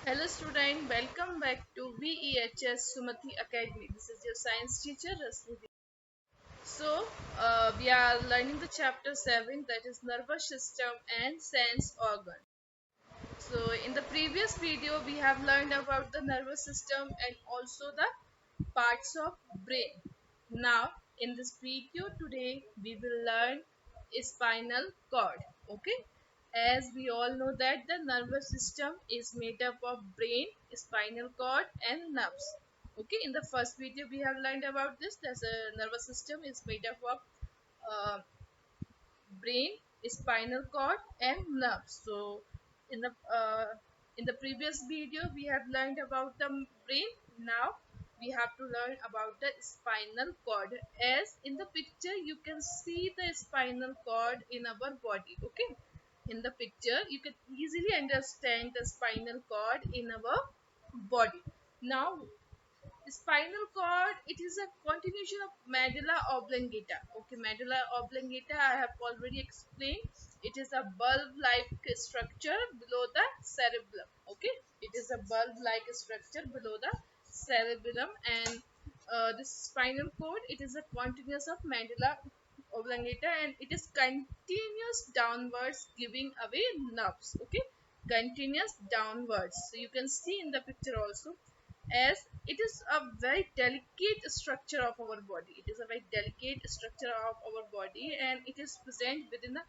Hello student, welcome back to VEHS Sumati Academy. This is your science teacher Rasmi. So we are learning the chapter 7, that is nervous system and sense organ. So in the previous video we have learned about the nervous system and also the parts of brain. Now in this video today we will learn spinal cord. Okay, as we all know that the nervous system is made up of brain, spinal cord and nerves. Okay, in the first video we have learned about this. There's a nervous system is made up of uh, brain, spinal cord and nerves. So in the uh, in the previous video we have learned about the brain. Now we have to learn about the spinal cord. As in the picture you can see the spinal cord in our body. Okay, in the picture you can easily understand the spinal cord in our body. Now spinal cord, it is a continuation of medulla oblongata. Okay, medulla oblongata I have already explained. It is a bulb-like structure below the cerebellum. Okay, it is a bulb-like structure below the cerebellum, and this spinal cord, it is a continuous of medulla oblongata, and it is continuous downwards, giving away nerves. Okay, continuous downwards. So you can see in the picture also, as it is a very delicate structure of our body. It is a very delicate structure of our body, and it is present within a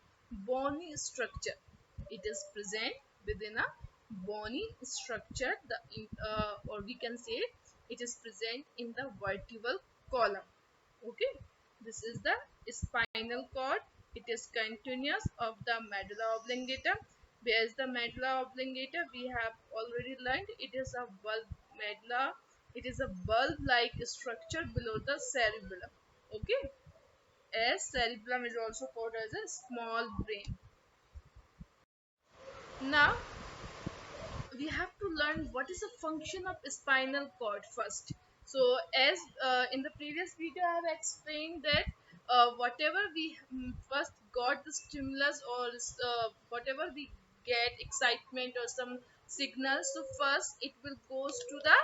bony structure. It is present within a bony structure, or we can say it is present in the vertebral column. Okay, this is the spinal cord. It is continuous of the medulla oblongata. Where is the medulla oblongata? We have already learned it is a bulb medulla. It is a bulb-like structure below the cerebellum. Okay, as cerebellum is also called as a small brain. Now we have to learn what is the function of spinal cord first. So as in the previous video I have explained that whatever we first got the stimulus, or whatever we get excitement or some signals, so first it will goes to the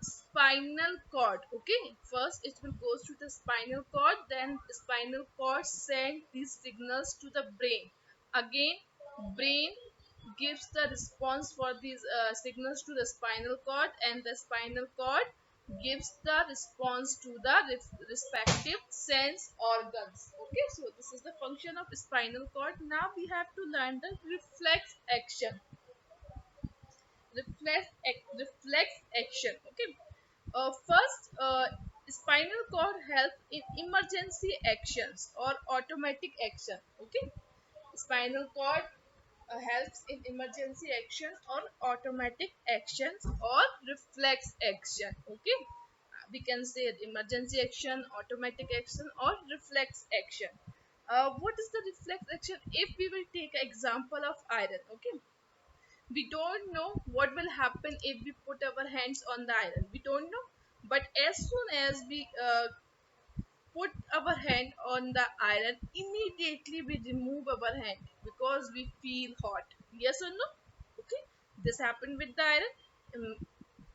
spinal cord. Okay, first it will goes to the spinal cord, then spinal cord send these signals to the brain. Again brain gives the response for these signals to the spinal cord, and the spinal cord gives the response to the respective sense organs. Okay, so this is the function of spinal cord. Now we have to learn the reflex action. Reflex action. Okay, first, spinal cord helps in emergency actions or automatic action. Okay, spinal cord helps in emergency action or automatic actions or reflex action. Okay, we can say emergency action, automatic action or reflex action. What is the reflex action? If we will take an example of iron. Okay, we don't know what will happen if we put our hands on the iron. We don't know, but as soon as we put our hand on the iron, immediately we remove our hand because we feel hot. Yes or no? Okay, this happened with the iron.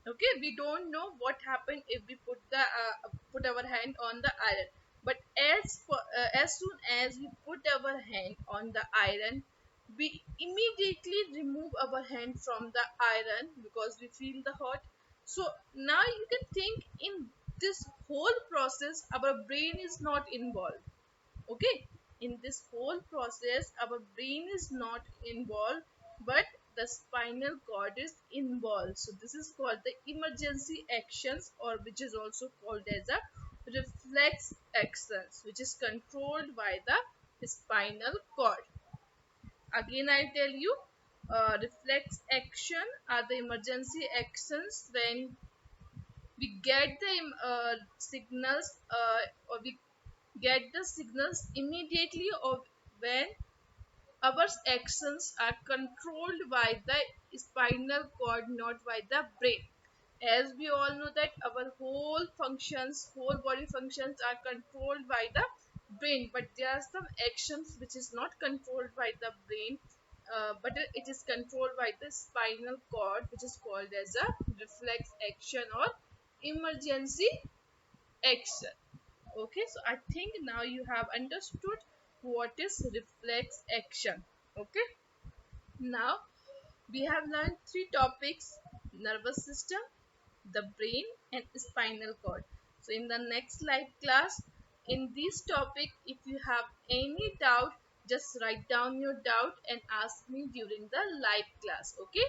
Okay, we don't know what happened if we put our hand on the iron, but as soon as we put our hand on the iron, we immediately remove our hand from the iron because we feel the hot. So now you can think, in this whole process our brain is not involved. Okay, in this whole process our brain is not involved, but the spinal cord is involved. So this is called the emergency actions, or which is also called as a reflex actions, which is controlled by the spinal cord. Again I tell you, reflex action are the emergency actions when we get the signals, or we get the signals immediately, or when our actions are controlled by the spinal cord, not by the brain. As we all know that our whole body functions are controlled by the brain, but there are some actions which is not controlled by the brain. but it is controlled by the spinal cord, which is called as a reflex action or emergency action. Okay, so I think now you have understood what is reflex action. Okay, now we have learned three topics: nervous system, the brain, and spinal cord. So in the next live class, in this topic, if you have any doubt, just write down your doubt and ask me during the live class. Okay,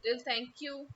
till thank you.